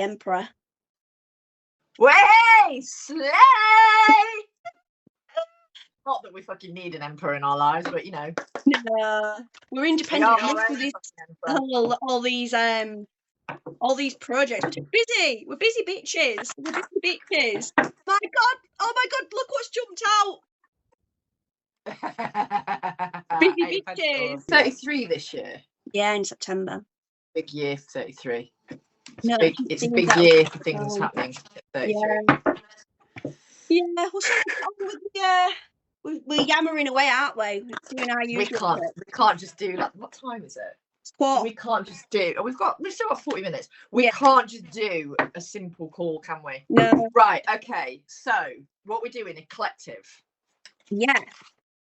Emperor. Way slay! Not that we fucking need an emperor in our lives, but you know. No, we're independent. All these projects. We're too busy. We're busy bitches. We're busy bitches. My God! Oh my God! Look what's jumped out. Busy bitches. 33 this year. Yeah, in September. Big year for 33. It's No, a big year for things happening at 33. Yeah, we're yammering away, aren't we? Doing our usual. We can't just do like, what time is it? We can't just do. We've still got 40 minutes. We can't just do a simple call, can we? No. Right. Okay. So what we're doing, a collective. Yeah,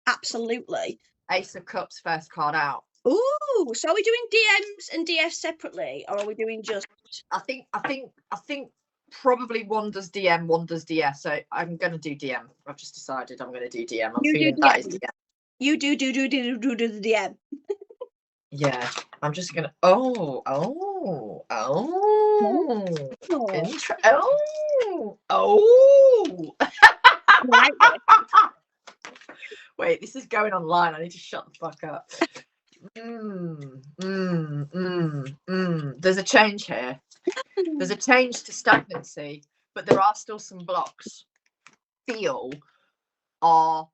absolutely. Ace of Cups, first card out. Ooh, so are we doing DMs and DFs separately, or are we doing just? I think probably one does DM, one does DS. So I'm going to do DM. I've just decided I'm going to do DM. I'm feeling that is DM. You do the DM. Yeah, I'm just going to. Wait, this is going online. I need to shut the fuck up. There's a change here. There's a change to stagnancy, but there are still some blocks. Are,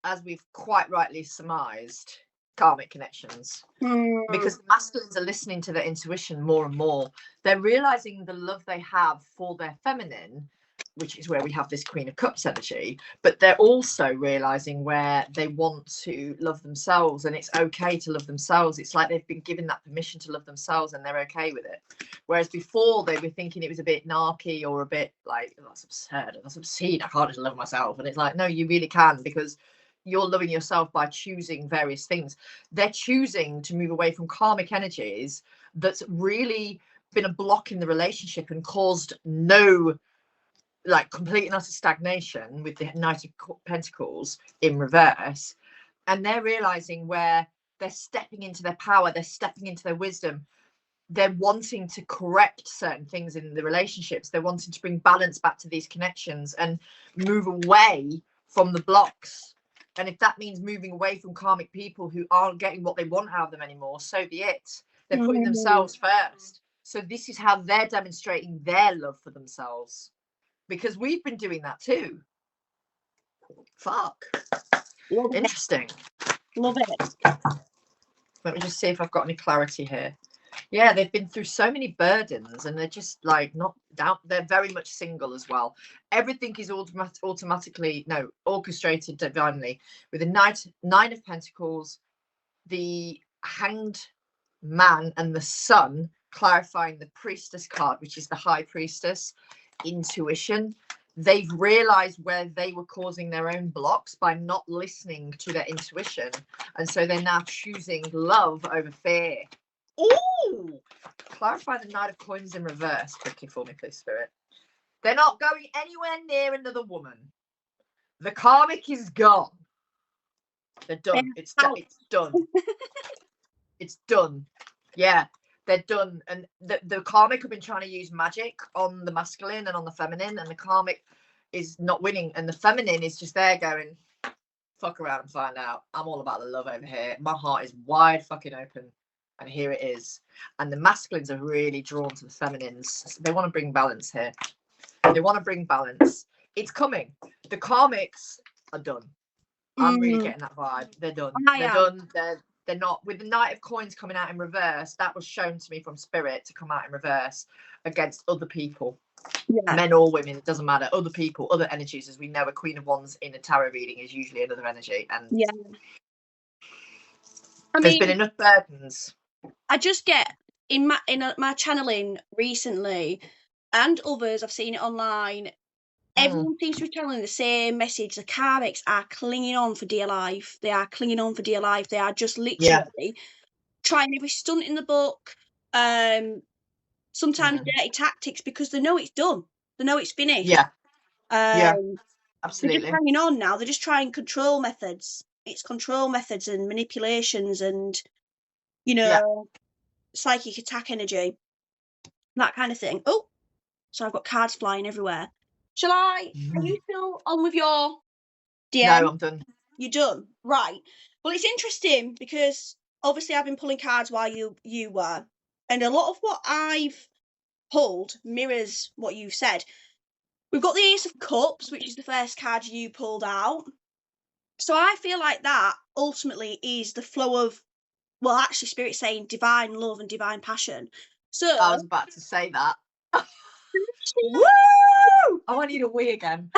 as we've quite rightly surmised, karmic connections. Because the masculines are listening to their intuition more and more. They're realizing the love they have for their feminine, which is where we have this Queen of Cups energy, but they're also realizing where they want to love themselves, and it's okay to love themselves. It's like they've been given that permission to love themselves and they're okay with it. Whereas before they were thinking it was a bit narky or a bit like, that's absurd, that's obscene, I can't just love myself. And it's like, no, you really can, because you're loving yourself by choosing various things. They're choosing to move away from karmic energies that's really been a block in the relationship and caused complete and utter stagnation with the Knight of Pentacles in reverse. And they're realizing where they're stepping into their power, they're stepping into their wisdom, they're wanting to correct certain things in the relationships, they're wanting to bring balance back to these connections and move away from the blocks. And if that means moving away from karmic people who aren't getting what they want out of them anymore, so be it. They're putting themselves first. So this is how they're demonstrating their love for themselves. Because we've been doing that too. Fuck. Interesting. Love it. Let me just see if I've got any clarity here. Yeah, they've been through so many burdens and they're just like not down. They're very much single as well. Everything is automatically orchestrated divinely with the Nine of Pentacles, the Hanged Man, and the Sun, clarifying the Priestess card, which is the High Priestess. Intuition. They've realized where they were causing their own blocks by not listening to their intuition, and so they're now choosing love over fear. Ooh, clarify the Knight of Coins in reverse quickly for me, please, Spirit. They're not going anywhere near another woman. The karmic is gone. They're done. It's done. It's done. Yeah, they're done. And the karmic have been trying to use magic on the masculine and on the feminine, and the karmic is not winning, and the feminine is just there going, fuck around and find out. I'm all about the love over here. My heart is wide fucking open, and here it is. And the masculines are really drawn to the feminines. They want to bring balance here. They want to bring balance. It's coming. The karmics are done. I'm really getting that vibe. They're done. They're done. They're not. With the Knight of Coins coming out in reverse, that was shown to me from Spirit to come out in reverse against other people. Yeah. Men or women, it doesn't matter. Other people, other energies. As we know, a Queen of Wands in a tarot reading is usually another energy. And there's been enough burdens. I just get in my channeling recently, and others, I've seen it online. Everyone seems to be telling the same message. The karmics are clinging on for dear life. They are clinging on for dear life. They are just literally trying every stunt in the book. Sometimes dirty tactics, because they know it's done. They know it's finished. Yeah. Absolutely. They're just hanging on now. They're just trying control methods. It's control methods and manipulations and, psychic attack energy. that kind of thing. Oh, so I've got cards flying everywhere. Are you still on with your DM? No, I'm done. You're done, right? Well, it's interesting because obviously I've been pulling cards while you were, and a lot of what I've pulled mirrors what you've said. We've got the Ace of Cups, which is the first card you pulled out. So I feel like that ultimately is the flow of, well, actually, Spirit's saying divine love and divine passion. So I was about to say that. Woo! Oh, I need a wee again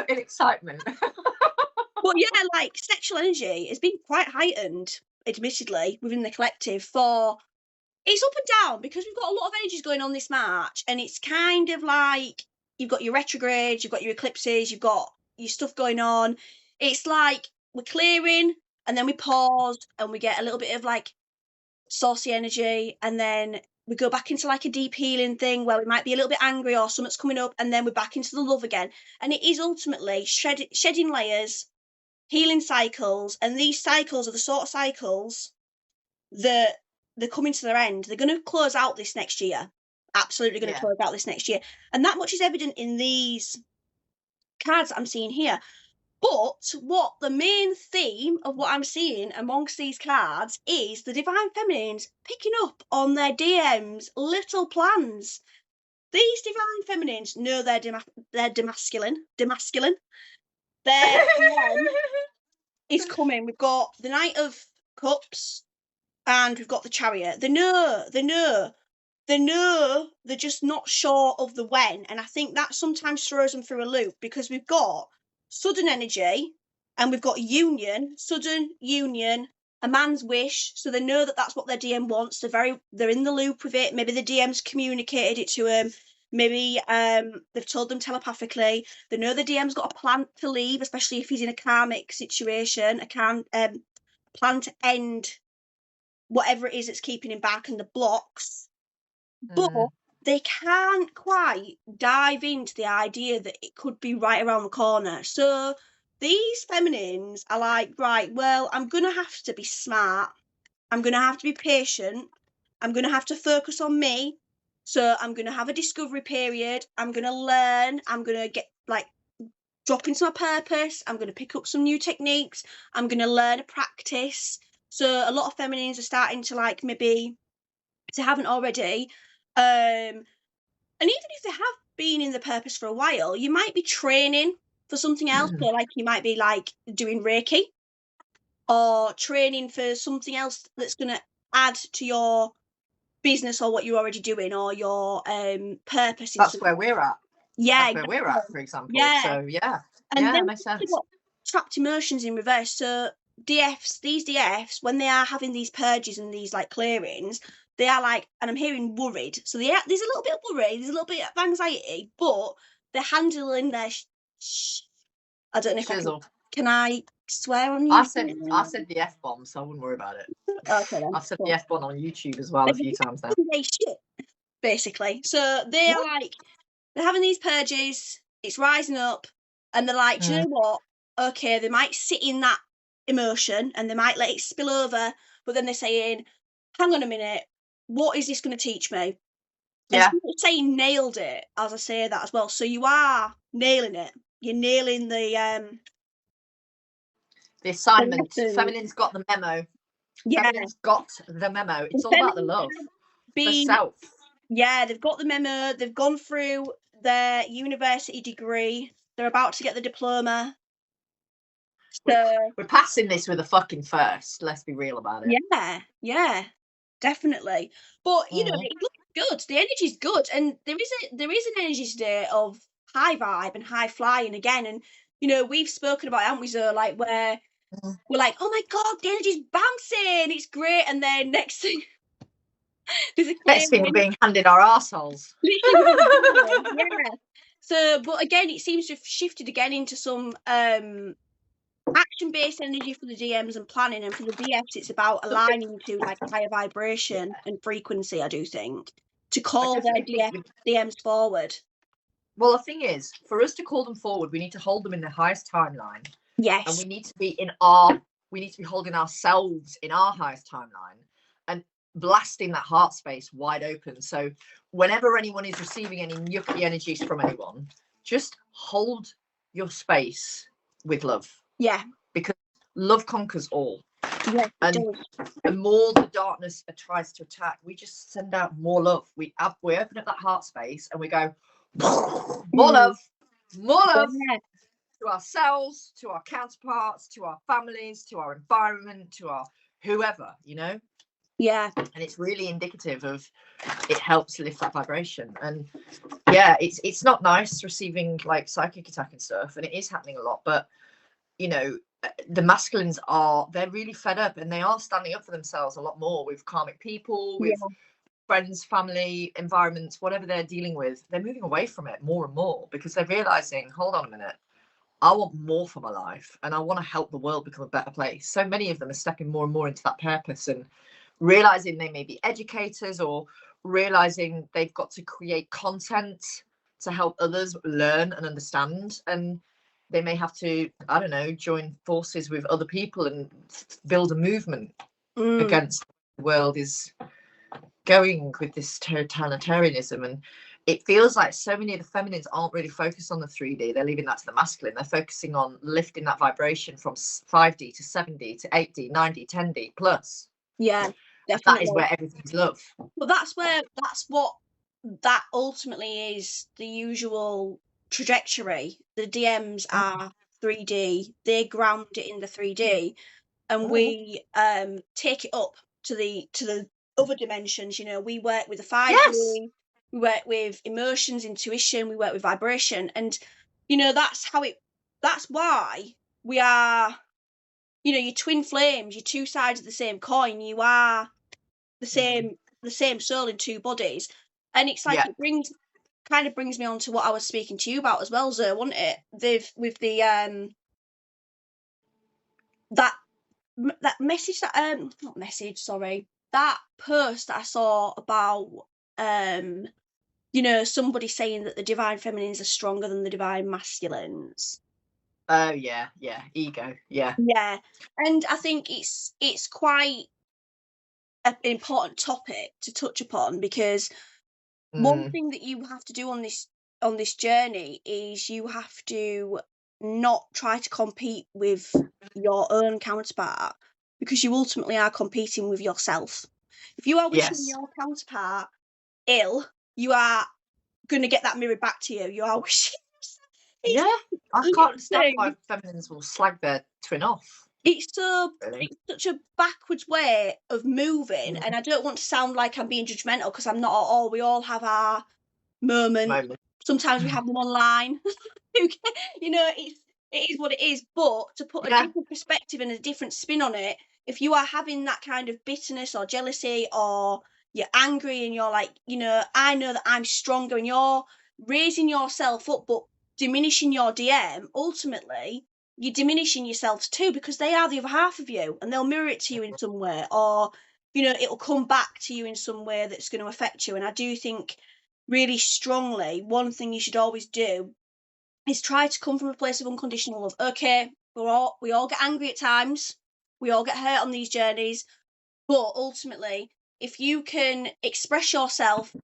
in excitement. But yeah, like sexual energy has been quite heightened, admittedly, within the collective for it's up and down because we've got a lot of energies going on this March, and it's kind of like you've got your retrogrades, you've got your eclipses, you've got your stuff going on. It's like we're clearing and then we pause and we get a little bit of like saucy energy, and then we go back into like a deep healing thing where we might be a little bit angry or something's coming up, and then we're back into the love again. And it is ultimately shedding layers, healing cycles, and these cycles are the sort of cycles that they're coming to their end. They're going to close out this next year. Absolutely going to close out this next year. And that much is evident in these cards that I'm seeing here. But what the main theme of what I'm seeing amongst these cards is the Divine Feminines picking up on their DMs' little plans. These Divine Feminines know they're demasculine. Their DM is coming. We've got the Knight of Cups and we've got the Chariot. They know they're just not sure of the when. And I think that sometimes throws them through a loop because we've got sudden energy and we've got sudden union, a man's wish. So they know that that's what their DM wants. They're in the loop with it. Maybe the DM's communicated it to them. Maybe they've told them telepathically. They know the DM's got a plan to leave, especially if he's in a karmic situation, plan to end whatever it is that's keeping him back and the blocks. But they can't quite dive into the idea that it could be right around the corner. So these feminines are like, right, well, I'm going to have to be smart. I'm going to have to be patient. I'm going to have to focus on me. So I'm going to have a discovery period. I'm going to learn. I'm going to get like drop into my purpose. I'm going to pick up some new techniques. I'm going to learn a practice. So a lot of feminines are starting to like maybe, if they haven't already, and even if they have been in the purpose for a while, you might be training for something else. So like you might be like doing Reiki or training for something else that's going to add to your business or what you're already doing or your purpose. That's where we're at. Yeah, that's where we're at, for example. Yeah. So yeah, and yeah, then makes sense. Got trapped emotions in reverse. So these DFs, when they are having these purges and these like clearings, they are like, and I'm hearing worried. So there's a little bit of worry, there's a little bit of anxiety, but they're handling their. I don't know if can I swear on you? I said the F-bomb, so I wouldn't worry about it. Okay, then. I've said the F-bomb on YouTube as well a few times now. Shit, basically. So they're like, they're having these purges, it's rising up, and they're like, do you know what? Okay, they might sit in that emotion and they might let it spill over, but then they're saying, hang on a minute, what is this going to teach me? Yeah. And saying nailed it as I say that as well. So you are nailing it. You're nailing the assignment. Feminine's got the memo. Yeah. Feminine's got the memo. It's all about the love. The self. Yeah, they've got the memo. They've gone through their university degree. They're about to get the diploma. So we're passing this with a fucking first. Let's be real about it. Yeah, definitely. But you know, it looks good. The energy's good, and there is an energy today of high vibe and high flying again. And you know, we've spoken about, haven't we, Zoe? Like where we're like, oh my god, the energy's bouncing. It's great, and then next thing. Next thing, we're being handed our arseholes. Yeah. So, but again, it seems to have shifted again into some action-based energy for the DMs and planning, and for the DFs, it's about aligning to like a higher vibration and frequency. I do think to call their DMs forward. Well, the thing is, for us to call them forward, we need to hold them in the highest timeline. Yes, and we need to be holding ourselves in our highest timeline. And blasting that heart space wide open. So whenever anyone is receiving any yucky energies from anyone, just hold your space with love. Yeah. Because love conquers all. Yes, it And does. the more the darkness tries to attack, we just send out more love. We open up that heart space and we go, more love, more love. Yeah. To ourselves, to our counterparts, to our families, to our environment, to our whoever, you know. Yeah. And it's really indicative of, it helps lift that vibration. And yeah, it's not nice receiving like psychic attack and stuff, and it is happening a lot. But you know, the masculines they're really fed up, and they are standing up for themselves a lot more with karmic people, with friends, family, environments, whatever they're dealing with. They're moving away from it more and more because they're realizing, hold on a minute, I want more for my life, and I want to help the world become a better place. So many of them are stepping more and more into that purpose and realizing they may be educators, or realizing they've got to create content to help others learn and understand. And they may have to, I don't know, join forces with other people and build a movement against the world is going with this totalitarianism. And it feels like so many of the feminines aren't really focused on the 3D. They're leaving that to the masculine. They're focusing on lifting that vibration from 5D to 7D to 8D, 9D, 10D plus. Yeah, And definitely. that is where everything's love. But that's what that ultimately is, the usual trajectory. The DMs are 3D. They ground it in the 3D, and we take it up to the other dimensions. You know, we work with the 5D. Yes. We work with emotions, intuition. We work with vibration, and you know that's why we are. You know, your twin flames, your two sides of the same coin. You are the same soul in two bodies, and it's like it kind of brings me on to what I was speaking to you about as well, Zoe, wasn't it? With the that message that not message, sorry, that post that I saw about you know, somebody saying that the divine feminines are stronger than the divine masculines. Oh yeah, ego, yeah. And I think it's quite an important topic to touch upon, because one thing that you have to do on this journey is you have to not try to compete with your own counterpart, because you ultimately are competing with yourself. If you are wishing your counterpart ill, you are going to get that mirrored back to you. You are wishing. I can't understand why feminines will slag their twin off. It's such a backwards way of moving, and I don't want to sound like I'm being judgmental, because I'm not at all. We all have our moment. Sometimes we have them online. You know, it is what it is. But to put a different perspective and a different spin on it, if you are having that kind of bitterness or jealousy, or you're angry and you're like, you know, I know that I'm stronger, and you're raising yourself up but diminishing your DM, ultimately you're diminishing yourselves too, because they are the other half of you, and they'll mirror it to you in some way, or you know, it'll come back to you in some way that's going to affect you. And I do think really strongly, one thing you should always do is try to come from a place of unconditional love. Okay, we all get angry at times, we all get hurt on these journeys, but ultimately, if you can express yourself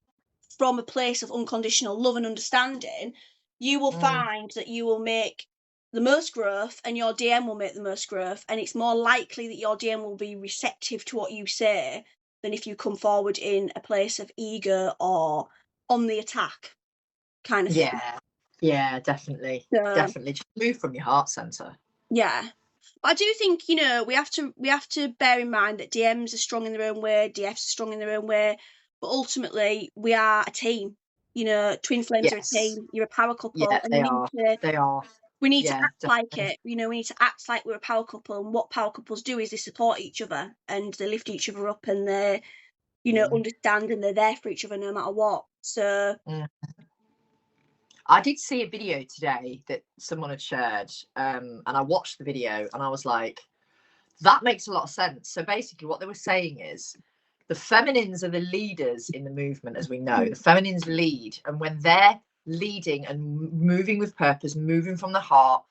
from a place of unconditional love and understanding, you will find that you will make the most growth, and your DM will make the most growth, and it's more likely that your DM will be receptive to what you say than if you come forward in a place of ego or on the attack kind of thing. Yeah, definitely. Definitely. Just move from your heart center. Yeah. But I do think, you know, we have to bear in mind that DMs are strong in their own way, DFs are strong in their own way, but ultimately we are a team. You know, twin flames are a team. You're a power couple. Yeah, and they are. We need to act like it. You know, we need to act like we're a power couple. And what power couples do is they support each other, and they lift each other up, and they, you know, understand, and they're there for each other no matter what. So I did see a video today that someone had shared, and I watched the video and I was like, that makes a lot of sense. So basically what they were saying is the feminines are the leaders in the movement, as we know. The feminines lead, and when they're leading and moving with purpose, moving from the heart,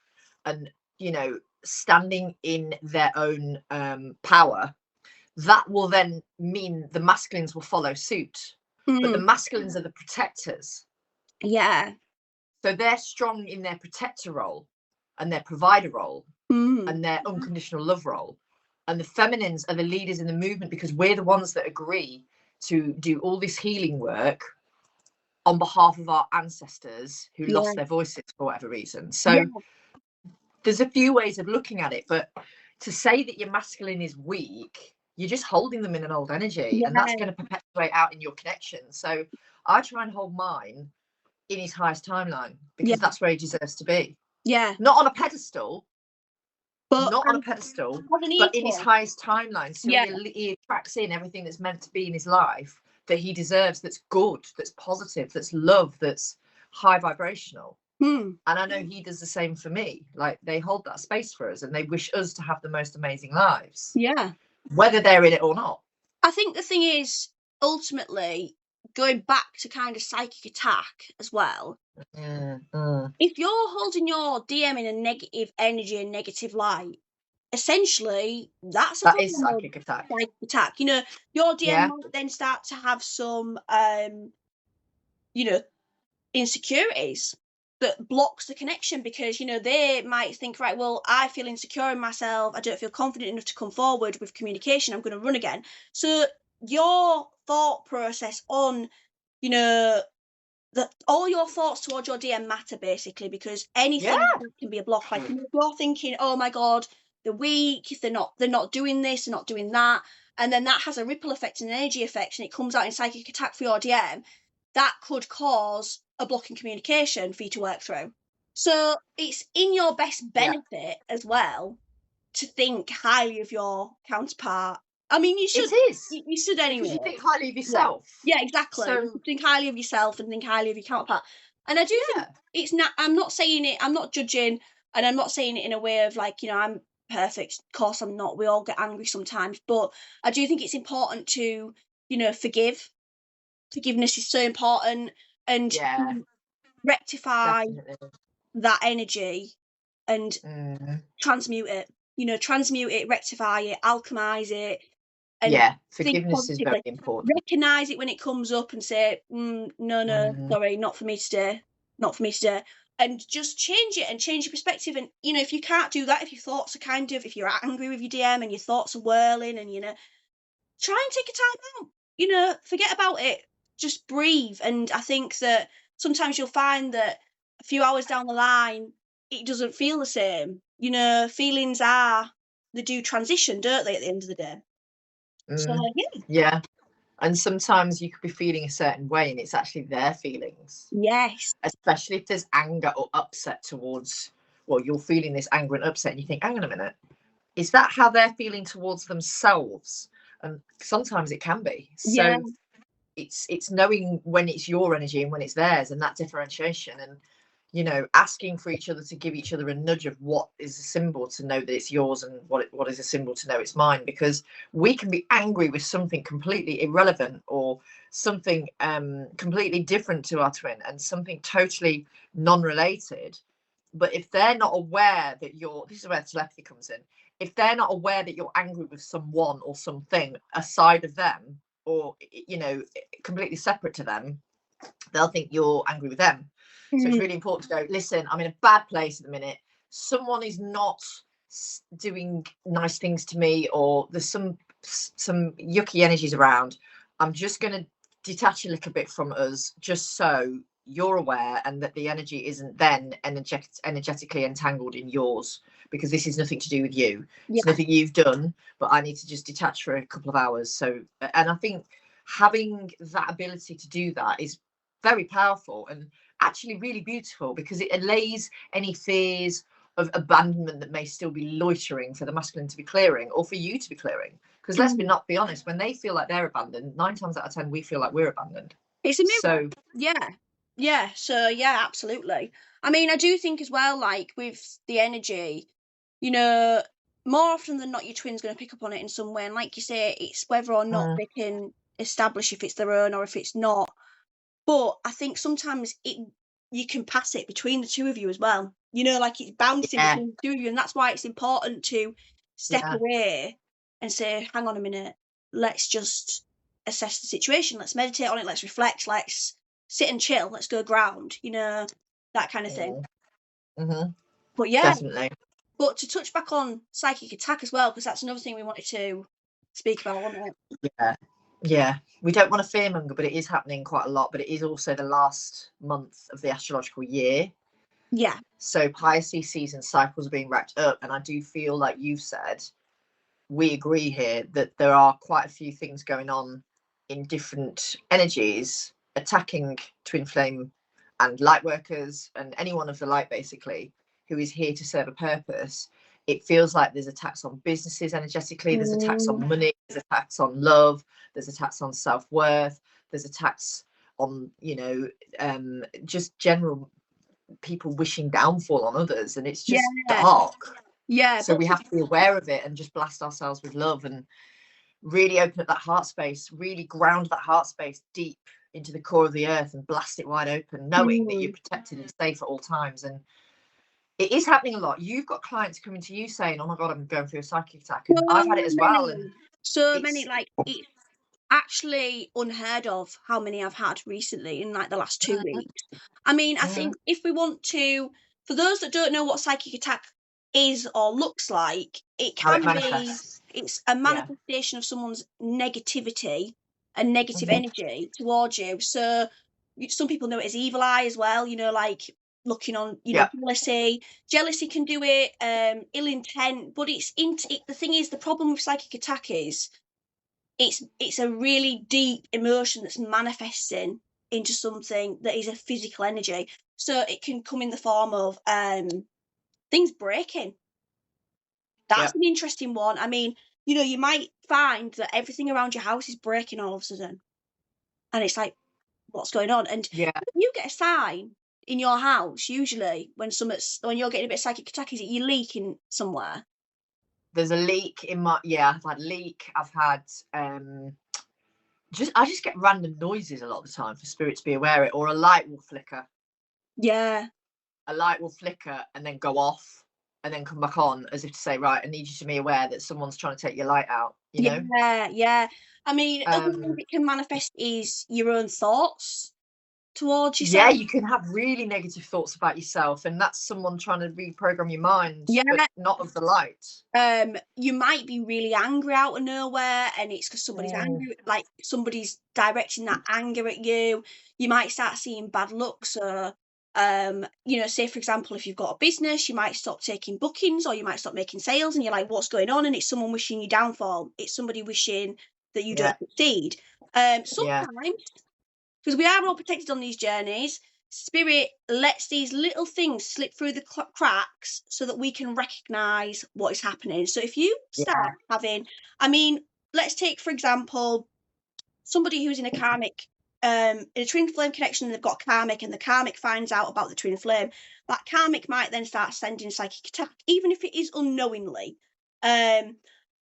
and you know, standing in their own power, that will then mean the masculines will follow suit. But the masculines are the protectors. Yeah. So they're strong in their protector role and their provider role and their unconditional love role. And the feminines are the leaders in the movement because we're the ones that agree to do all this healing work on behalf of our ancestors who lost their voices for whatever reason. So there's a few ways of looking at it, but to say that your masculine is weak, you're just holding them in an old energy, and that's going to perpetuate out in your connection. So I try and hold mine in his highest timeline because that's where he deserves to be. Yeah. Not on a pedestal, but in his highest timeline. So he attracts in everything that's meant to be in his life that he deserves, that's good, that's positive, that's love, that's high vibrational. And I know he does the same for me. Like, they hold that space for us and they wish us to have the most amazing lives. Yeah. Whether they're in it or not. I think the thing is, ultimately, going back to kind of psychic attack as well, if you're holding your DM in a negative energy and negative light, essentially that's that is psychic attack. You know, your DM might then start to have some you know, insecurities that blocks the connection because, you know, they might think, right, well, I feel insecure in myself, I don't feel confident enough to come forward with communication, I'm going to run again. So your thought process on, you know, that all your thoughts towards your DM matter, basically, because anything can be a block. Like, if you're thinking, oh my god, they're weak, they're not doing this, they're not doing that, and then that has a ripple effect and an energy effect, and it comes out in psychic attack for your DM, that could cause a block in communication for you to work through. So it's in your best benefit as well to think highly of your counterpart. I mean, you should. It is. You should anyway. Because you think highly of yourself. Yeah, exactly. So, think highly of yourself and think highly of your counterpart. And I do think it's not. I'm not saying it. I'm not judging, and I'm not saying it in a way of like, you know, I'm perfect. Of course, I'm not. We all get angry sometimes, but I do think it's important to, you know, forgive. Forgiveness is so important, and rectify that energy and transmute it. You know, transmute it, rectify it, alchemize it. And forgiveness is very important. Recognize it when it comes up and say, no, sorry, not for me today, not for me today. And just change it and change your perspective. And, you know, if you can't do that, if your thoughts are kind of, if you're angry with your DM and your thoughts are whirling and, you know, try and take a time out, you know, forget about it, just breathe. And I think that sometimes you'll find that a few hours down the line, it doesn't feel the same. You know, feelings they do transition, don't they, at the end of the day? So, and sometimes you could be feeling a certain way and it's actually their feelings. Yes. Especially if there's anger or upset towards, well, you're feeling this anger and upset and you think, hang on a minute, is that how they're feeling towards themselves? And sometimes it can be. So it's knowing when it's your energy and when it's theirs, and that differentiation, and, you know, asking for each other to give each other a nudge of what is a symbol to know that it's yours and what is a symbol to know it's mine. Because we can be angry with something completely irrelevant or something completely different to our twin and something totally non-related. But if they're not aware that this is where telepathy comes in. If they're not aware that you're angry with someone or something aside of them, or, you know, completely separate to them, they'll think you're angry with them. So it's really important to go, listen, I'm in a bad place at the minute. Someone is not doing nice things to me, or there's some yucky energies around. I'm just going to detach a little bit from us, just so you're aware, and that the energy isn't then energetically entangled in yours, because this is nothing to do with you. It's nothing you've done, but I need to just detach for a couple of hours. So, and I think having that ability to do that is very powerful and actually really beautiful, because it allays any fears of abandonment that may still be loitering for the masculine to be clearing, or for you to be clearing. Because let's not be honest, when they feel like they're abandoned, 9 times out of 10 we feel like we're abandoned. It's a mirror. So absolutely. I mean, I do think as well, like with the energy, you know, more often than not your twin's going to pick up on it in some way, and like you say, it's whether or not they can establish if it's their own or if it's not. But I think sometimes you can pass it between the two of you as well. You know, like it's bouncing between the two of you, and that's why it's important to step away and say, hang on a minute, let's just assess the situation. Let's meditate on it. Let's reflect. Let's sit and chill. Let's go ground, that kind of thing. Mm-hmm. But yeah, Definitely. but to touch back on psychic attack as well, because that's another thing we wanted to speak about, wasn't it? Yeah. We don't want to fearmonger, but it is happening quite a lot. But it is also the last month of the astrological year. Yeah. So Pisces season cycles are being wrapped up. And I do feel like you've said, we agree here that there are quite a few things going on in different energies attacking twin flame and light workers and anyone of the light, basically, who is here to serve a purpose. It feels like there's attacks on businesses energetically, there's attacks on money, there's attacks on love, there's attacks on self-worth, there's attacks on, just general people wishing downfall on others, and it's just dark. Yeah. So we have to be aware of it and just blast ourselves with love and really open up that heart space, really ground that heart space deep into the core of the earth and blast it wide open, knowing that you're protected and safe at all times. And it is happening a lot. You've got clients coming to you saying, oh my God, I'm going through a psychic attack. And I've had it as well. And so many, like, it's actually unheard of how many I've had recently in like the last 2 weeks. I mean, I think if we want to, for those that don't know what psychic attack is or looks like, it can be, it's a manifestation of someone's negativity and negative energy towards you. So some people know it as evil eye as well, like looking on, jealousy can do it, ill intent, but the thing is, the problem with psychic attack is it's a really deep emotion that's manifesting into something that is a physical energy. So it can come in the form of things breaking. That's an interesting one. I mean, you might find that everything around your house is breaking all of a sudden. And it's like, what's going on? And you get a sign in your house, usually, when you're getting a bit of psychic attack, is it you leaking somewhere? There's a leak in my, I've had leak. I've had, I just get random noises a lot of the time for spirit to be aware of it, or a light will flicker. Yeah. A light will flicker and then go off and then come back on, as if to say, right, I need you to be aware that someone's trying to take your light out, know? Yeah. I mean, other things it can manifest is your own thoughts towards yourself. Yeah, you can have really negative thoughts about yourself, and that's someone trying to reprogram your mind, but not of the light. You might be really angry out of nowhere, and it's because somebody's angry, like somebody's directing that anger at you. You might start seeing bad luck. So, say for example, if you've got a business, you might stop taking bookings, or you might stop making sales, and you're like, what's going on? And it's someone wishing you downfall. It's somebody wishing that you don't succeed. Sometimes, because we are all protected on these journeys, spirit lets these little things slip through the cracks so that we can recognize what is happening. So if you start having, let's take, for example, somebody who's in a karmic, in a twin flame connection, and they've got karmic, and the karmic finds out about the twin flame. That karmic might then start sending psychic attack, even if it is unknowingly.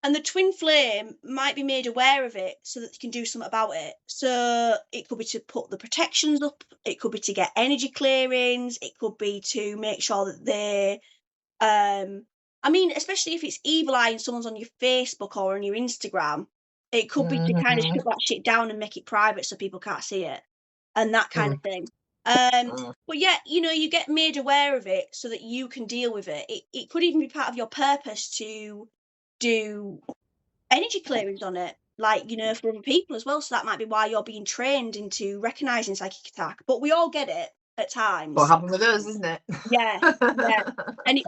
And the twin flame might be made aware of it so that they can do something about it. So it could be to put the protections up. It could be to get energy clearings. It could be to make sure that they, especially if it's evil eye and someone's on your Facebook or on your Instagram, it could be to kind of shut that shit down and make it private so people can't see it and that kind of thing. But yeah, you get made aware of it so that you can deal with it. It could even be part of your purpose to do energy clearings on it, like, for other people as well. So that might be why you're being trained into recognizing psychic attack. But we all get it at times. What happened with us, isn't it? Yeah. And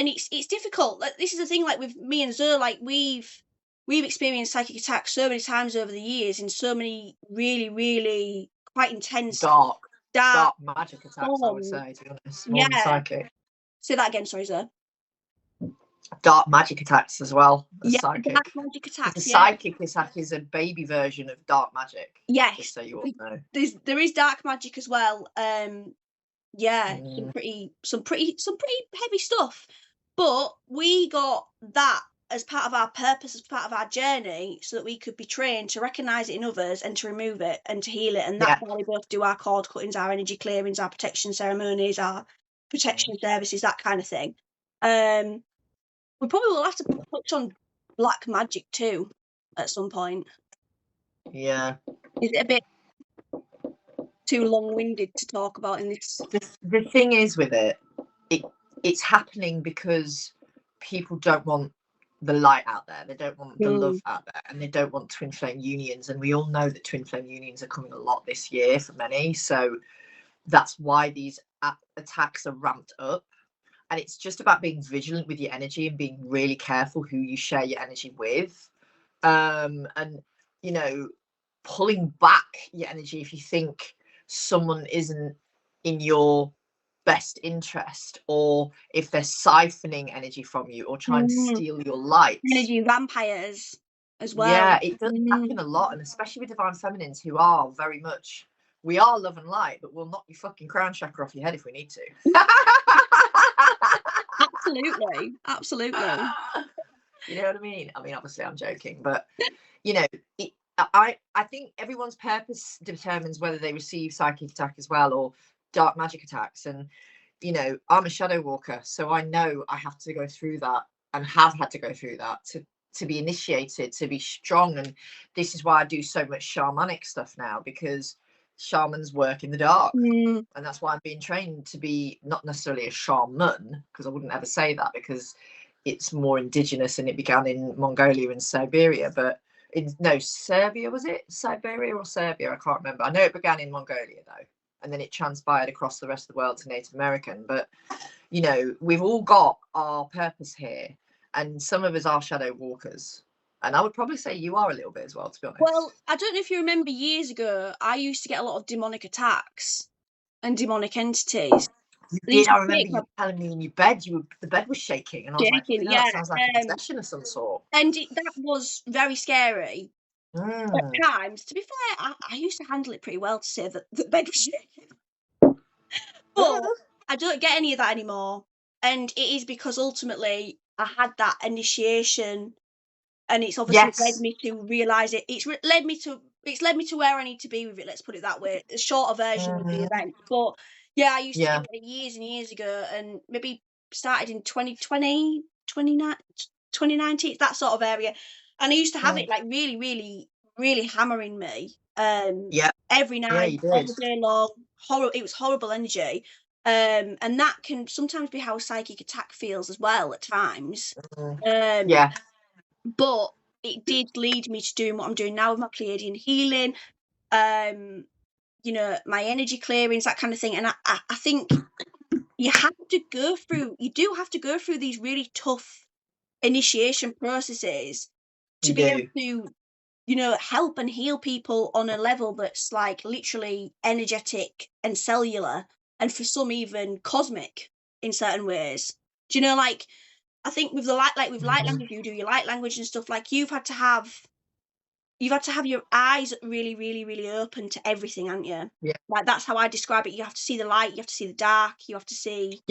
it's difficult. Like, this is the thing, like with me and Zoe, like we've experienced psychic attacks so many times over the years in so many really, really quite intense dark magic attacks, I would say, to be honest. More than psychic. Say that again, sorry, Zoe. Dark magic attacks as well as psychic. Dark magic attacks. The psychic attack is a baby version of dark magic. Yes. Just so you all know. There is dark magic as well. Some pretty heavy stuff. But we got that as part of our purpose, as part of our journey, so that we could be trained to recognise it in others and to remove it and to heal it. And that's why we both do our cord cuttings, our energy clearings, our protection ceremonies, our protection services, that kind of thing. We probably will have to touch on black magic too at some point. Yeah. Is it a bit too long-winded to talk about in this? The thing is with it, it's happening because people don't want the light out there. They don't want the love out there, and they don't want twin flame unions. And we all know that twin flame unions are coming a lot this year for many. So that's why these attacks are ramped up. And it's just about being vigilant with your energy and being really careful who you share your energy with. And you know, pulling back your energy if you think someone isn't in your best interest, or if they're siphoning energy from you or trying to steal your light. Energy vampires as well. Yeah, it does happen a lot, and especially with divine feminines who are very much, we are love and light, but we'll knock your fucking crown chakra off your head if we need to. Absolutely, absolutely. You know what I mean? I mean, obviously I'm joking, but you know, I think everyone's purpose determines whether they receive psychic attack as well, or dark magic attacks. And you know, I'm a shadow walker, so I know I have to go through that, and have had to go through that to be initiated, to be strong. And this is why I do so much shamanic stuff now, because shamans work in the dark. And that's why I'm being trained to be not necessarily a shaman, because I wouldn't ever say that, because it's more indigenous and it began in Mongolia and Siberia. But Serbia, was it Siberia or Serbia? I can't remember. I know it began in Mongolia though, and then it transpired across the rest of the world to Native American. But you know, we've all got our purpose here, and some of us are shadow walkers, and I would probably say you are a little bit as well, to be honest. Well, I don't know if you remember years ago, I used to get a lot of demonic attacks and demonic entities. You They did. used to I remember shake my you telling me in your bed, the bed was shaking, and I was like, shaking, no, yeah. that sounds like a possession of some sort. And that was very scary at times. To be fair, I used to handle it pretty well, to say that the bed was shaking. But I don't get any of that anymore. And it is because ultimately I had that initiation, and it's obviously led me to realise it. It's led me to where I need to be with it, let's put it that way. A shorter version of the event. But yeah, I used to get it years and years ago, and maybe started in 2020, 2019, that sort of area. And I used to have it like really, really, really hammering me every night, all the day long. It was horrible energy. And that can sometimes be how a psychic attack feels as well at times. But it did lead me to doing what I'm doing now with my Pleiadian healing, you know, my energy clearings, that kind of thing. And I think you do have to go through these really tough initiation processes to be able to, you know, help and heal people on a level that's like literally energetic and cellular, and for some even cosmic in certain ways. Do you know, like, I think with light language, you do your light language and stuff, like you've had to have your eyes really, really, really open to everything, haven't you? Yeah. Like, that's how I describe it. You have to see the light, you have to see the dark, you have to see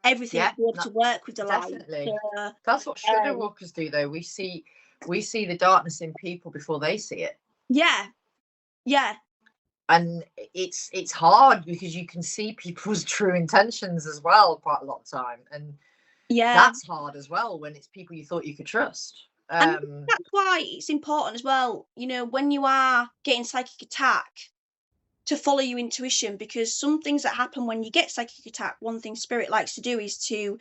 everything to be able to work with the definitely. light. So, that's what shadow walkers do though. We see the darkness in people before they see it. Yeah. And it's hard because you can see people's true intentions as well quite a lot of time, and that's hard as well when it's people you thought you could trust. And that's why it's important as well, you know, when you are getting psychic attack, to follow your intuition, because some things that happen when you get psychic attack, one thing spirit likes to do is to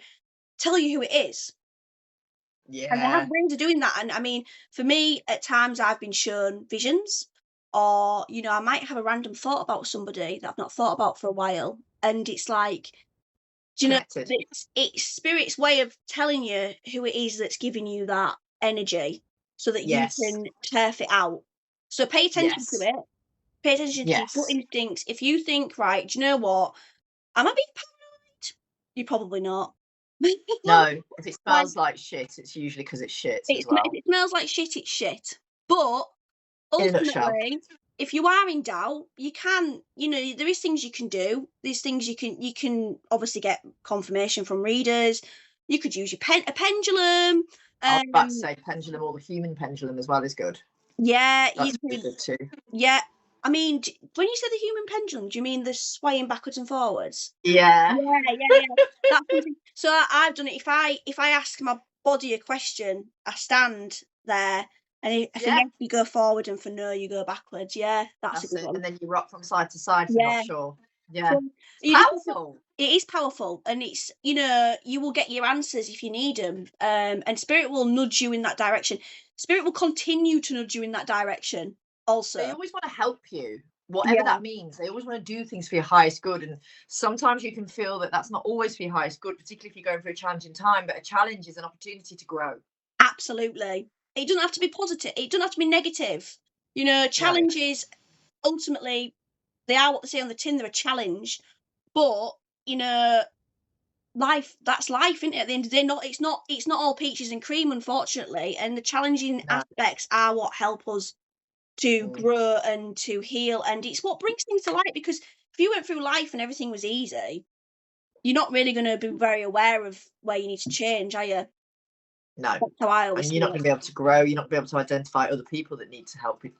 tell you who it is. And they have ways of doing that. And I mean, for me, at times I've been shown visions, or, you know, I might have a random thought about somebody that I've not thought about for a while. And it's like, do you know, it's spirit's way of telling you who it is that's giving you that energy, so that you can turf it out. So pay attention to it. Pay attention to your gut instincts. If you think, right, do you know what? Am I being paranoid? You're probably not. No, if it smells like shit, it's usually because it's shit as well. If it smells like shit, it's shit. But ultimately, if you are in doubt, you can, you know, there is things you can do. There's things you can obviously get confirmation from readers. You could use a pendulum. I was about to say pendulum, or the human pendulum as well is good. Yeah, that's good too. Yeah, I mean, when you say the human pendulum, do you mean the swaying backwards and forwards? Yeah. That's something. So I've done it. If I ask my body a question, I stand there And for Yeah, yes, you go forward, and for no, you go backwards. Yeah, that's a that's good it. one. And then you rock from side to side for not Yeah. sure. Yeah. So It's you just have to, powerful. it is powerful, and it's, you will get your answers if you need them, and spirit will nudge you in that direction. Spirit will continue to nudge you in that direction They also. always want to help you, whatever Yeah, that means. They always want to do things for your highest good. And sometimes you can feel that that's not always for your highest good, particularly if you're going through a challenging time. But a challenge is an opportunity to grow. absolutely. It doesn't have to be positive. It doesn't have to be negative. Right. Challenges ultimately, they are what they say on the tin. They're a challenge, but you know life, that's life, isn't it? At the end of the day, it's not all peaches and cream, unfortunately, and the challenging No. aspects are what help us to Mm. grow and to heal, and it's what brings things to light, because if you went through life and everything was easy, you're not really going to be very aware of where you need to change, are you? No. That's how I always And you're see not it. going to be able to grow. You're not going to be able to identify other people that need to help with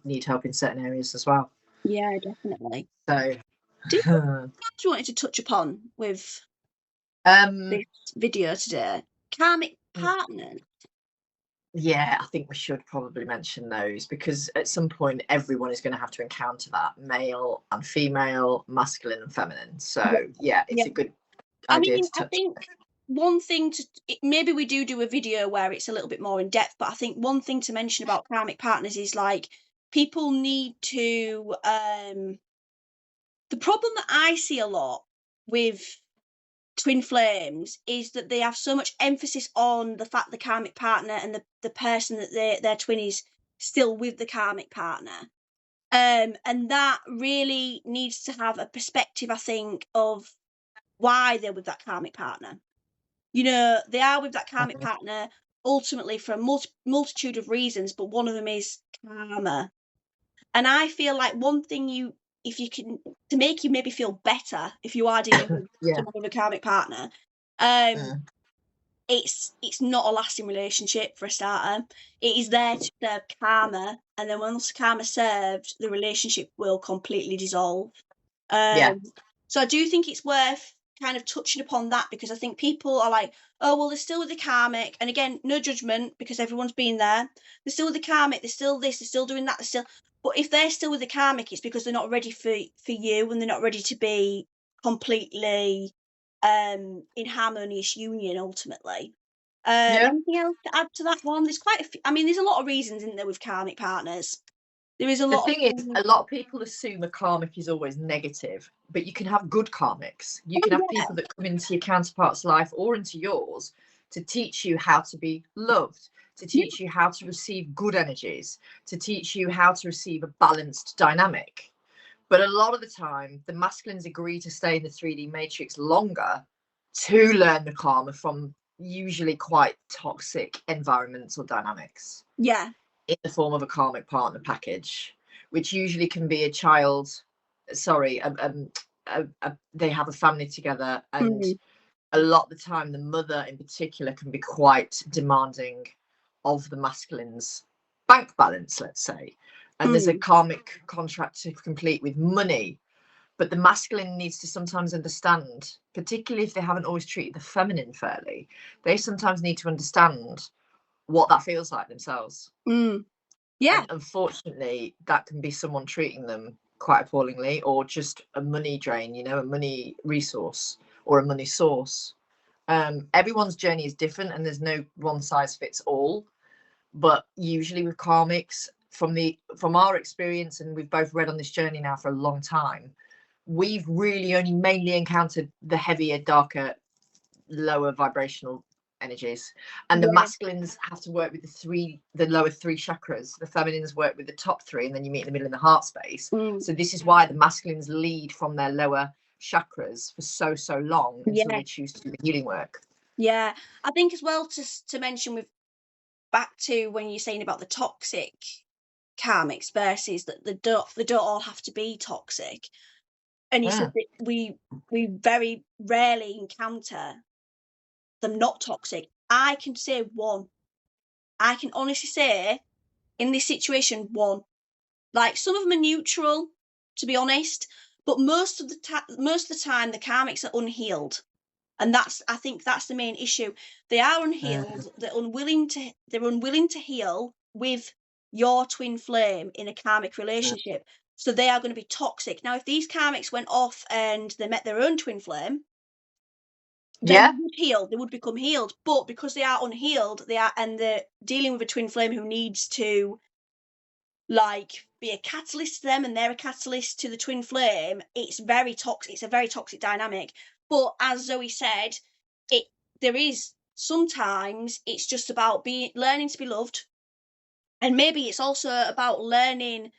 need help in certain areas as well. Yeah, definitely. So, Do you know what else you wanted to touch upon with um, this video today? Karmic partners. yeah, I think we should probably mention those because at some point everyone is going to have to encounter that, male and female, masculine and feminine. So yeah, it's Yeah. a good I idea mean, to I touch. think one thing maybe we do a video where it's a little bit more in depth, but I think one thing to mention about karmic partners is like people need to the problem that I see a lot with twin flames is that they have so much emphasis on the fact the karmic partner and the person that their twin is still with the karmic partner. And that really needs to have a perspective, I think, of why they're with that karmic partner. They are with that karmic Mhm. partner ultimately for a multitude of reasons, but one of them is karma. And I feel like one thing if you can, to make you maybe feel better if you are dealing with Yeah. someone with a karmic partner, um, Mm. it's not a lasting relationship for a starter. It is there to serve karma, and then once karma served, the relationship will completely dissolve. Yeah. Um, so I do think it's worth kind of touching upon that, because I think people are like, oh well, they're still with the karmic, and again, no judgment because everyone's been there. They're still with the karmic. They're still this. They're still doing that. They're still. But if they're still with the karmic, it's because they're not ready for you, and they're not ready to be completely in harmonious union ultimately. Yeah. Anything else to add to that one? There's quite a few, I mean, there's a lot of reasons, isn't there, with karmic partners? There is a The lot of thing is, a lot of people assume a karmic is always negative, but you can have good karmics. You oh can have yeah, people that come into your counterpart's life or into yours to teach you how to be loved, to yeah, teach you how to receive good energies, to teach you how to receive a balanced dynamic. But a lot of the time, the masculines agree to stay in the 3D matrix longer to learn the karma from usually quite toxic environments or dynamics yeah, in the form of a karmic partner package, which usually can be a child. Sorry, they have a family together, and mm, a lot of the time, the mother in particular can be quite demanding of the masculine's bank balance, let's say. And there's a mm, karmic contract to complete with money. But the masculine needs to sometimes understand, particularly if they haven't always treated the feminine fairly, they sometimes need to understand what that feels like themselves. mm, yeah, And unfortunately, that can be someone treating them quite appallingly, or just a money drain, a money resource or a money source. Everyone's journey is different, and there's no one size fits all. But usually with karmics, from our experience, and we've both read on this journey now for a long time, we've really only mainly encountered the heavier, darker, lower vibrational energies, and the yeah, masculines have to work with the lower three chakras, the feminines work with the top three, and then you meet in the middle in the heart space. mm, So this is why the masculines lead from their lower chakras for so long until yeah, they choose to do the healing work. yeah. I think as well to mention, with back to when you're saying about the toxic karmics versus that they don't all have to be toxic. And you said Mm. that we very rarely encounter them not toxic. I can say one. I can honestly say in this situation one. Like some of them are neutral, to be honest, but most of the time the karmics are unhealed. And I think that's the main issue. They are Mm. unhealed. They're unwilling to heal, with your twin flame in a karmic relationship. So they are going to be toxic. Now, if these karmics went off and they met their own twin flame, then Yeah. they would heal, they would become healed. But because they are unhealed, they're dealing with a twin flame who needs to like be a catalyst to them, and they're a catalyst to the twin flame. It's very toxic. It's a very toxic dynamic. But as Zoe said, there is sometimes it's just about learning to be loved, and maybe it's also about learning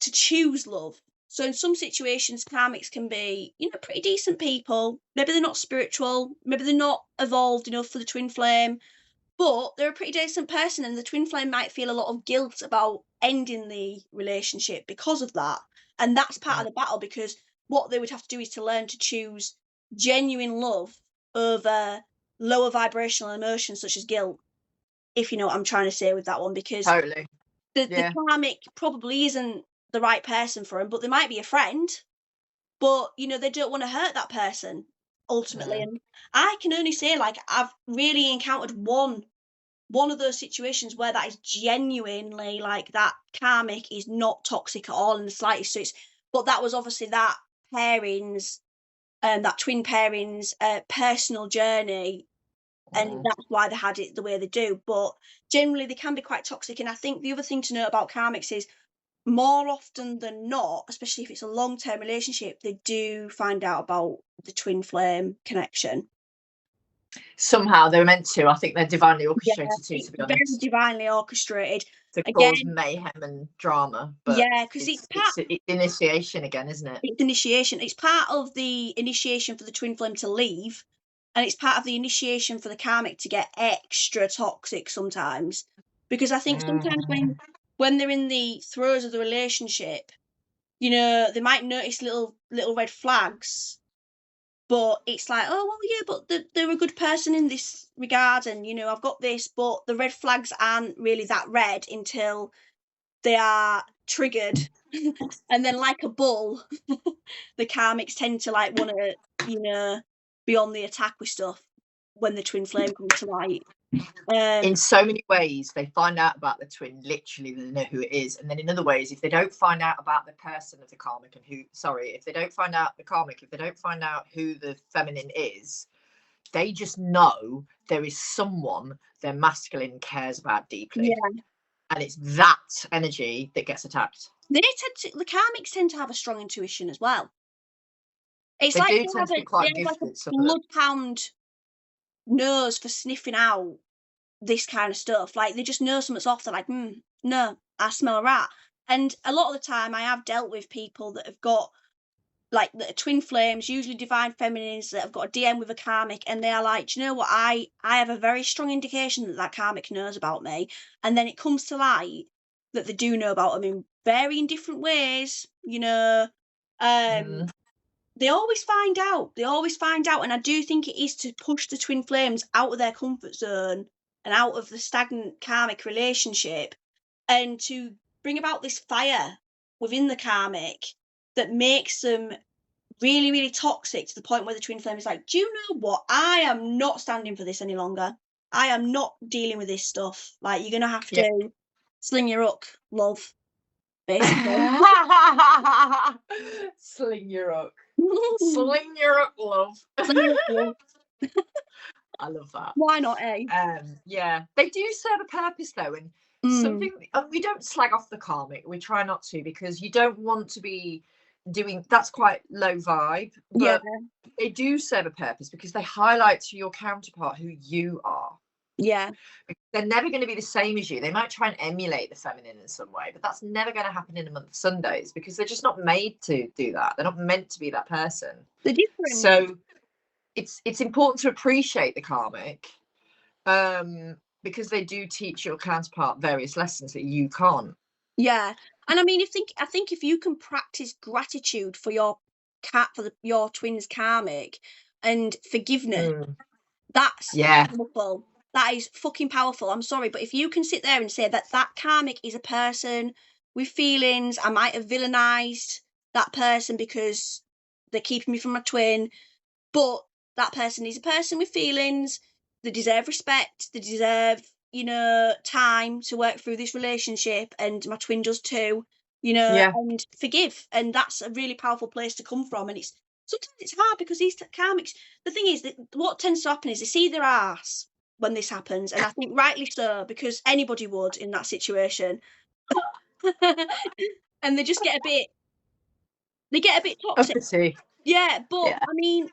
to choose love. So in some situations, karmics can be, pretty decent people. Maybe they're not spiritual. Maybe they're not evolved enough for the twin flame, but they're a pretty decent person, and the twin flame might feel a lot of guilt about ending the relationship because of that. And that's part of the battle, because what they would have to do is to learn to choose genuine love over lower vibrational emotions such as guilt, if you know what I'm trying to say with that one, because Totally. the karmic probably isn't the right person for him, but they might be a friend, but they don't want to hurt that person ultimately. And I can only say, like, I've really encountered one of those situations where that is genuinely, like, that karmic is not toxic at all in the slightest. But that was obviously that pairings, that twin pairings personal journey, and that's why they had it the way they do. But generally they can be quite toxic. And I think the other thing to note about karmics is, more often than not, especially if it's a long-term relationship, they do find out about the twin flame connection. Somehow they were meant to. I think they're divinely orchestrated too, to be Very honest, divinely orchestrated. to Again, cause mayhem and drama. But yeah, because it's initiation again, isn't it? it's initiation. It's part of the initiation for the twin flame to leave, and it's part of the initiation for the karmic to get extra toxic sometimes. Because I think sometimes when they're in the throes of the relationship, they might notice little red flags, but it's like, oh well, yeah, but they're a good person in this regard, and I've got this, but the red flags aren't really that red until they are triggered. And then, like a bull, the karmics tend to like want to, be on the attack with stuff when the twin flame comes to light. In so many ways, they find out about the twin, literally they know who it is. And then in other ways, if they don't find out about the person of the karmic, and if they don't find out the karmic, if they don't find out who the feminine is, they just know there is someone their masculine cares about deeply. Yeah. And it's that energy that gets attacked. The karmics tend to have a strong intuition as well. It's They like do they tend have to be quite gifted, a bloodhound nose for sniffing out this kind of stuff. Like, they just know something's off. They're like, no, I smell a rat. And a lot of the time I have dealt with people that have got, like, that are twin flames, usually divine feminines, that have got a DM with a karmic, and they are like, do you know what, I have a very strong indication that karmic knows about me. And then it comes to light that they do know about them in varying different ways, They always find out. And I do think it is to push the twin flames out of their comfort zone and out of the stagnant karmic relationship, and to bring about this fire within the karmic that makes them really, really toxic, to the point where the twin flame is like, do you know what? I am not standing for this any longer. I am not dealing with this stuff. Like, you're going to have to sling your hook, love, basically. Sling your hook. Sling your hook, love. I love that. Why not, eh? Yeah, they do serve a purpose though, and something. And we don't slag off the karmic. We try not to, because you don't want to be doing. That's quite low vibe. But they do serve a purpose, because they highlight to your counterpart who you are. Yeah. They're never going to be the same as you. They might try and emulate the feminine in some way, but that's never going to happen in a month of Sundays, because they're just not made to do that. They're not meant to be that person. They're different. So it's important to appreciate the karmic, because they do teach your counterpart various lessons that you can't. Yeah. And I mean, I think if you can practice gratitude for your your twin's karmic and forgiveness, that's powerful. That is fucking powerful. I'm sorry, but if you can sit there and say that karmic is a person with feelings, I might have villainized that person because they're keeping me from my twin, but that person is a person with feelings. They deserve respect. They deserve, time to work through this relationship, and my twin does too, Yeah. and forgive. And that's a really powerful place to come from. And sometimes it's hard because these karmics, the thing is that what tends to happen is they see their ass when this happens, and I think rightly so, because anybody would in that situation. And they just get a bit toxic. Uppity. Yeah, but Yeah. I mean,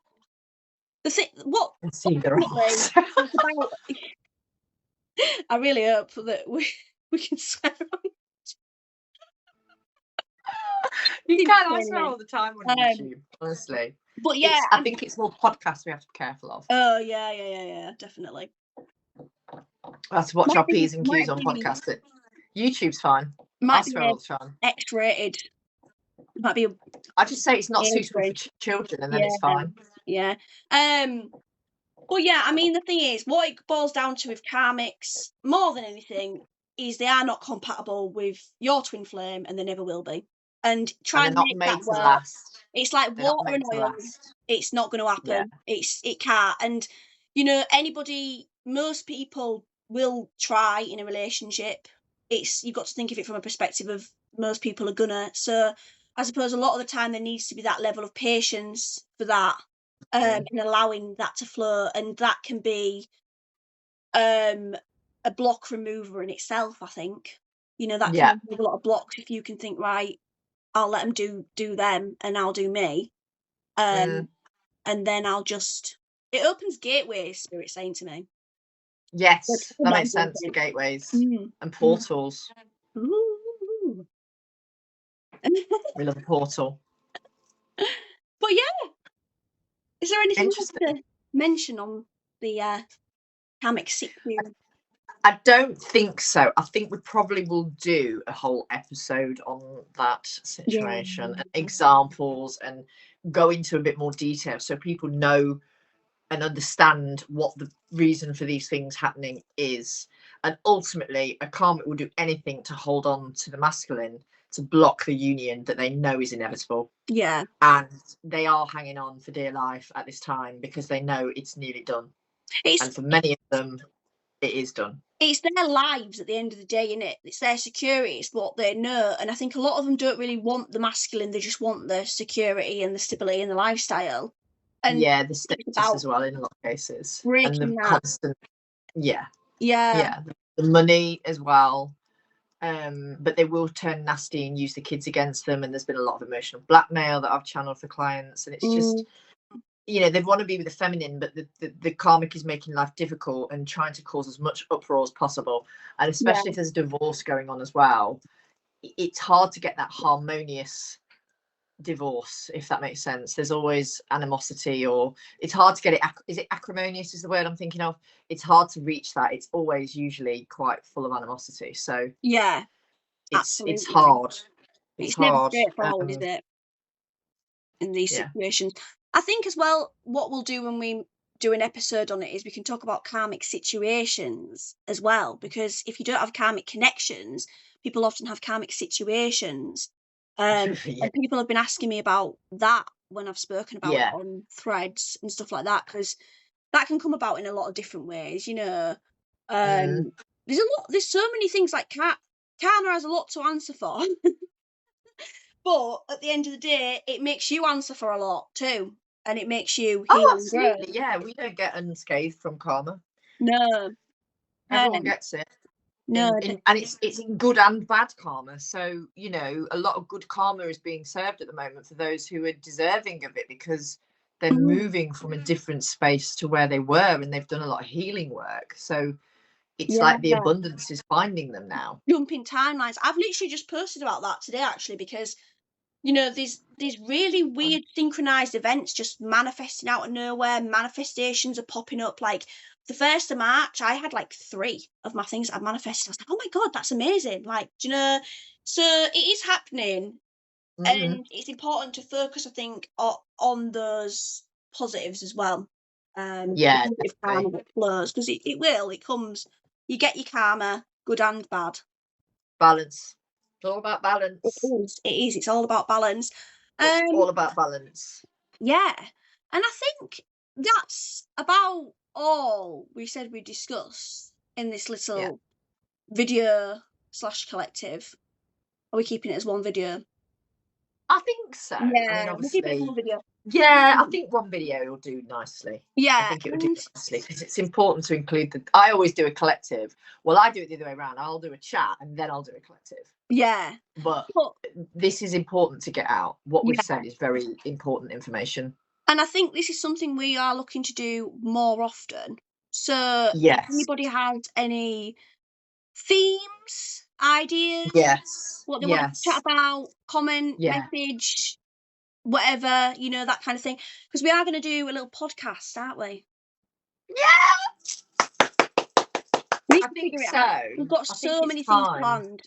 the thing, what And see their ultimately arse. it's about. I really hope that we can swear on You it. can. I swear all the time on Um, YouTube. Honestly, but yeah, I think it's more podcasts we have to be careful of. oh yeah, definitely. I have to watch our P's and Q's Might on be podcasts. But YouTube's fine. I swear all the time. X-rated. Might be I just say it's not age suitable for range. children, and then Yeah, it's fine. yeah. But yeah, I mean, the thing is, what it boils down to with karmics, more than anything, is they are not compatible with your twin flame, and they never will be. And try And they're and not make made that to work. last. It's like They're not water and made to oil. last. It's not going to Yeah. happen. It can't. And most people will try in a relationship. You've got to think of it from a perspective of most people are gonna. So I suppose a lot of the time there needs to be that level of patience for that, and allowing that to flow, and that can be a block remover in itself. I think that can remove a lot of blocks if you can think, right, I'll let them do them, and I'll do me, and then it opens gateways. Spirit's saying to me. Yes, Oh that my makes sense. The gateways and goodness. portals. Ooh. We love a portal. But yeah, is there anything else Interesting. to mention on the karmic situ? I don't think so. I think we probably will do a whole episode on that situation and examples and go into a bit more detail so people know and understand what the reason for these things happening is. And ultimately, a karmic will do anything to hold on to the masculine to block the union that they know is inevitable. Yeah. And they are hanging on for dear life at this time because they know it's nearly done. And for many of them, it is done. It's their lives at the end of the day, innit? It's their security, it's what they know. And I think a lot of them don't really want the masculine, they just want the security and the stability and the lifestyle. And yeah, the status as well in a lot of cases. And the constant, yeah. The money as well. But they will turn nasty and use the kids against them. And there's been a lot of emotional blackmail that I've channeled for clients. And it's just, they want to be with the feminine, but the karmic is making life difficult and trying to cause as much uproar as possible. And especially if there's a divorce going on as well, it's hard to get that harmonious divorce, if that makes sense. There's always animosity, or it's hard to get it. Is it acrimonious is the word I'm thinking of? It's hard to reach that. It's always usually quite full of animosity. So yeah, it's hard. It's hard. never straightforward, is it? In these situations. I think as well, what we'll do when we do an episode on it is we can talk about karmic situations as well, because if you don't have karmic connections, people often have karmic situations. And people have been asking me about that when I've spoken about it on threads and stuff like that, because that can come about in a lot of different ways, there's so many things, like karma has a lot to answer for. But at the end of the day, it makes you answer for a lot too, and it makes you heal and grow. Absolutely, yeah. We don't get unscathed from karma. No, everyone gets it. No, and it's in good and bad karma. So a lot of good karma is being served at the moment for those who are deserving of it, because they're moving from a different space to where they were, and they've done a lot of healing work. So it's like the abundance is finding them now. Jumping timelines. I've literally just posted about that today, actually, because these really weird synchronized events just manifesting out of nowhere. Manifestations are popping up. Like the 1st of March, I had like 3 of my things I've manifested. I was like, oh my God, that's amazing. Like, so it is happening. And it's important to focus, I think, on those positives as well. Positive karma that flows, because it comes. You get your karma, good and bad. Balance. It's all about balance. It is. It's all about balance. It's all about balance. Yeah. And I think that's about all we said we discussed in this little video / collective? Are we keeping it as one video? I think so. I mean, Yeah, we'll keep it as obviously, one video. yeah, I think one video will do nicely. I Yeah, think it will do nicely because it's important to include the. I always do a collective. Well, I do it the other way around. I'll do a chat and then I'll do a collective. yeah. But But this is important to get out. What we've yeah, said is very important information. and I think this is something we are looking to do more often. So if Yes. anybody has any themes, ideas, Yes. what they want to Yes. chat about, comment, Yeah. message, whatever, you know, that kind of thing. Because we are going to do a little podcast, aren't we? Yeah. We need I to think figure it so. out. We've got I so think many it's things time. planned,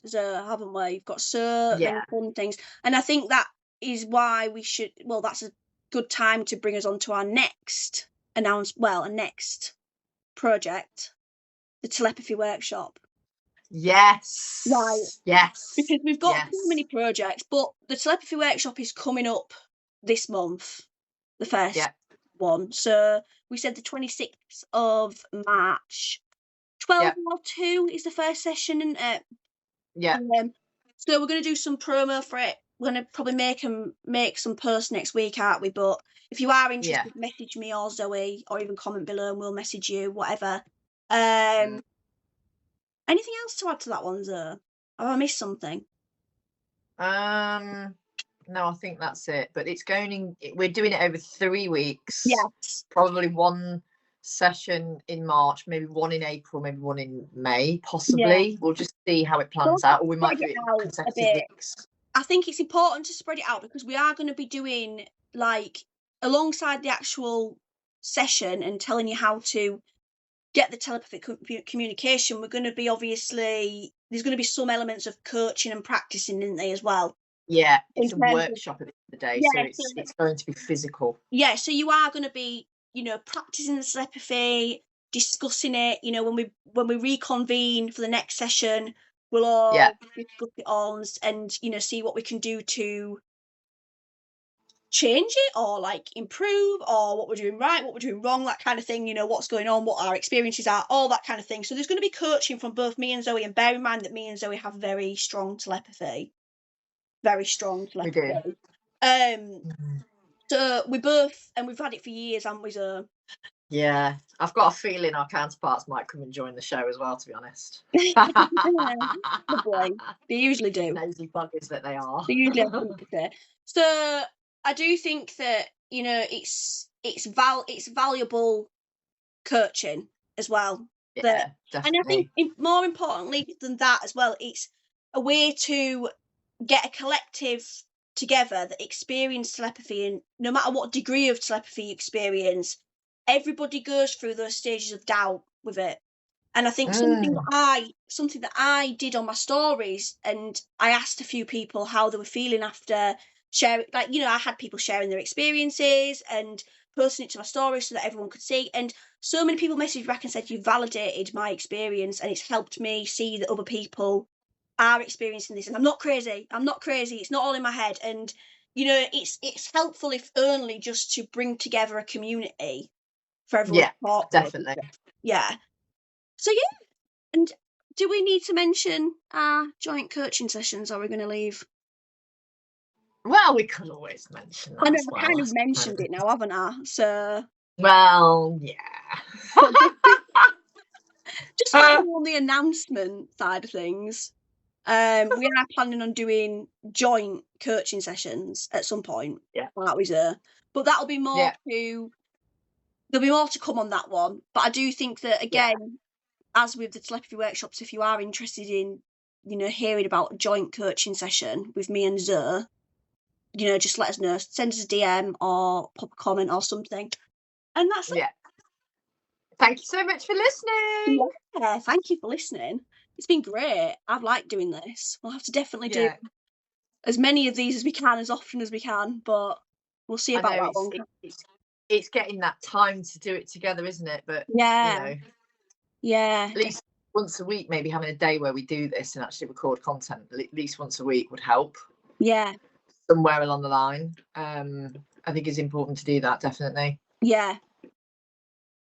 haven't we? We've got so many Yeah. fun things. And I think that is why we should, well, that's a good time to bring us on to our next a next project, the telepathy workshop. Yes. Right. Yes. Because we've got Yes. too many projects, but the telepathy workshop is coming up this month, the first Yeah. one. So we said the 26th of March. 12:02 is the first session, isn't it? Yeah. So we're going to do some promo for it. We're going to probably make some posts next week, aren't we? But if you are interested, message me or Zoe, or even comment below and we'll message you, whatever. Anything else to add to that one, Zoe? Have I missed something? No, I think that's it. But it's we're doing it over 3 weeks. Yes. Probably one session in March, maybe one in April, maybe one in May, possibly. Yeah. We'll just see how it plans out, or we might do it in consecutive weeks. I think it's important to spread it out because we are going to be doing, like, alongside the actual session and telling you how to get the telepathic communication, we're going to be there's going to be some elements of coaching and practicing, isn't they, as well? Yeah, it's a workshop at the end of the day, so it's going to be physical. Yeah, so you are going to be, you know, practicing the telepathy, discussing it. You know, when we reconvene for the next session, we'll all discuss it all and you know, see what we can do to change it or like improve, or what we're doing right, what we're doing wrong, that kind of thing. You know, what's going on, what our experiences are, all that kind of thing. So there's going to be coaching from both me and Zoe, and bear in mind that me and Zoe have very strong telepathy. We do. So we both, and we've had it for years, haven't we, Zoe? Yeah, I've got a feeling our counterparts might come and join the show as well, to be honest. Probably. They usually do. Nosy buggers that they are. They usually have something to say. So I do think that, you know, it's valuable coaching as well. Yeah, definitely. And I think more importantly than that as well, it's a way to get a collective together that experience telepathy, and no matter what degree of telepathy you experience, everybody goes through those stages of doubt with it. And I think something that I did on my stories, and I asked a few people how they were feeling after sharing, like, you know, I had people sharing their experiences and posting it to my stories so that everyone could see. And so many people messaged back and said, you validated my experience and it's helped me see that other people are experiencing this. And I'm not crazy. It's not all in my head. And, you know, it's helpful, if only just to bring together a community for everyone to talk with. Definitely. Yeah. So yeah, and do we need to mention our joint coaching sessions, or are we going to leave? Well, we could always mention that. I know, I kind of mentioned it now, haven't I? So. Well, yeah. Just on the announcement side of things, we are planning on doing joint coaching sessions at some point. Yeah. But that'll be more to. There'll be more to come on that one. But I do think that, again, as with the telepathy workshops, if you are interested in, you know, hearing about a joint coaching session with me and Zoe, you know, just let us know. Send us a DM or pop a comment or something. And that's it. Yeah. Thank you so much for listening. Yeah, thank you for listening. It's been great. I've liked doing this. We'll have to definitely do as many of these as we can, as often as we can, but we'll see about that one. It's getting that time to do it together, isn't it? But you know, at least once a week, maybe having a day where we do this and actually record content at least once a week would help. Yeah. Somewhere along the line. I think it's important to do that, definitely. Yeah.